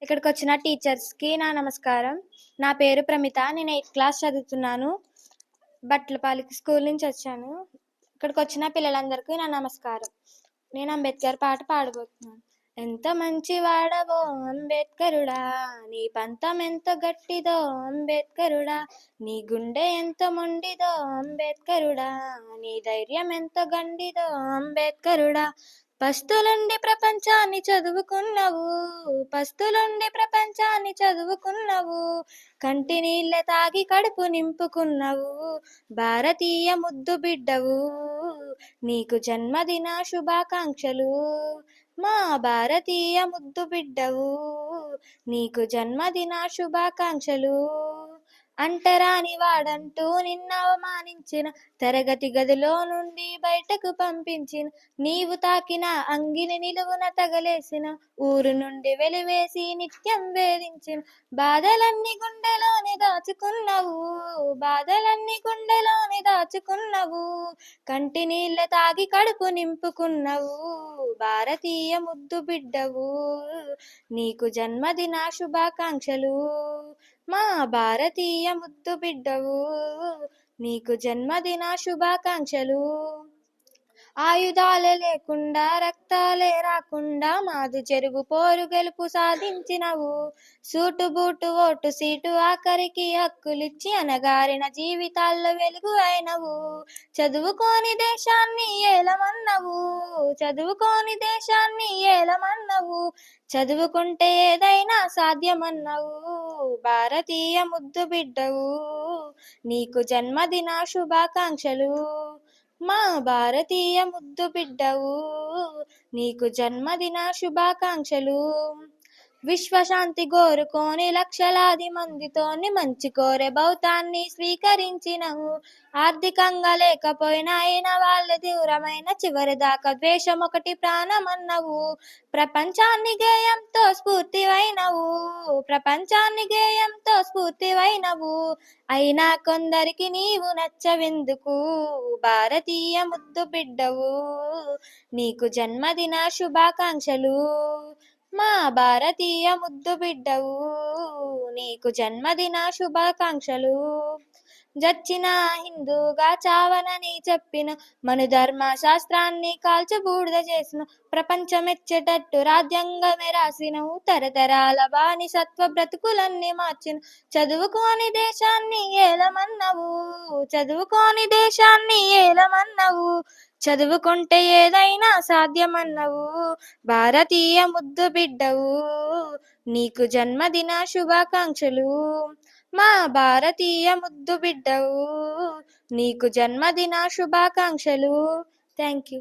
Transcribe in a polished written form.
ఇక్కడికొచ్చిన టీచర్స్‌కి నా నమస్కారం. నా పేరు ప్రమిత. నేను 8th క్లాస్ చదువుతున్నాను. బట్లపాలెం స్కూల్ నుంచి వచ్చాను. ఇక్కడికొచ్చిన పిల్లలందరికీ నా నమస్కారం. నేను అంబేద్కర్ పాట పాడబోతున్నాను. ఎంత మంచివాడవో అంబేద్కరుడా, నీ పంతం ఎంత గట్టిదో అంబేద్కరుడా, నీ గుండె ఎంత మొండిదో అంబేద్కరుడా, నీ ధైర్యం ఎంత గండిదో అంబేద్కరుడా. పస్తులుండి ప్రపంచాన్ని చదువుకున్నావు, పస్తులుండి ప్రపంచాన్ని చదువుకున్నావు, కంటి నీళ్ళ తాగి కడుపు నింపుకున్నావు, భారతీయ ముద్దు బిడ్డవు, నీకు జన్మదిన శుభాకాంక్షలు. మా భారతీయ ముద్దు బిడ్డవు, నీకు జన్మదిన శుభాకాంక్షలు. అంటరాని వాడంటూ నిన్న అవమానించిన, తరగతి గదిలో నుండి బయటకు పంపించిన, నీవు తాకిన అంగిని నిలువున తగలేసిన, ఊరు నుండి వెలివేసి నిత్యం వేధించిన, బాధలన్నీ గుండెలోనే దాచుకున్నావు, బాధలన్నీ గుండెలోనే దాచుకున్నావు, కంటి నీళ్ళ తాగి కడుపు నింపుకున్నావు, భారతీయ ముద్దు బిడ్డవు, నీకు జన్మదిన శుభాకాంక్షలు. మా భారతీయ ముద్దు బిడ్డవు, నీకు జన్మదిన శుభాకాంక్షలు. ఆయుధాలే లేకుండా రక్తాలే రాకుండా మాది చెరుగు పోరు గెలుపు సాధించినవు, సూటు బూటు ఓటు సీటు ఆఖరికి హక్కులిచ్చి అనగారిన జీవితాల్లో వెలుగు అయినవు, చదువుకోని దేశాన్ని ఏలమన్నవు, చదువుకోని దేశాన్ని ఏలమన్నవు, చదువుకుంటే ఏదైనా సాధ్యమన్నవు, భారతీయ ముద్దు బిడ్డవు, నీకు జన్మదిన శుభాకాంక్షలు. మా భారతీయ ముద్దు బిడ్డవు, నీకు జన్మదిన శుభాకాంక్షలు. విశ్వశాంతి కోరుకోని లక్షలాది మందితోని మంచి కోరే భౌతాన్ని స్వీకరించినవు, ఆర్థికంగా లేకపోయినా అయిన వాళ్ళ దూరమైన చివరి దాకా ద్వేషం ఒకటి ప్రాణమన్నవు, ప్రపంచాన్ని గేయంతో స్ఫూర్తివైనవు, ప్రపంచాన్ని గేయంతో స్ఫూర్తివైనవు, అయినా కొందరికి నీవు నచ్చవెందుకు, భారతీయ ముద్దు బిడ్డవు, నీకు జన్మదిన శుభాకాంక్షలు. మా భారతీయ ముద్దు బిడ్డవు, నీకు జన్మదిన శుభాకాంక్షలు. జచ్చిన హిందూగా చావనని చెప్పిన, మన ధర్మ శాస్త్రాన్ని కాల్చబూడిద చేసిన, ప్రపంచమెచ్చేటట్టు రాజ్యాంగమే రాసినవు, తరతరాల బానిసత్వ బ్రతుకులన్నీ మార్చిన, చదువుకోని దేశాన్ని ఏలమన్నవు, చదువుకోని దేశాన్ని ఏలమన్నవు, చదువుకుంటే ఏదైనా సాధ్యమన్నవు, భారతీయ ముద్దు బిడ్డవు, నీకు జన్మదిన శుభాకాంక్షలు. మా భారతీయ ముద్దు బిడ్డవు, నీకు జన్మదిన శుభాకాంక్షలు. Thank you.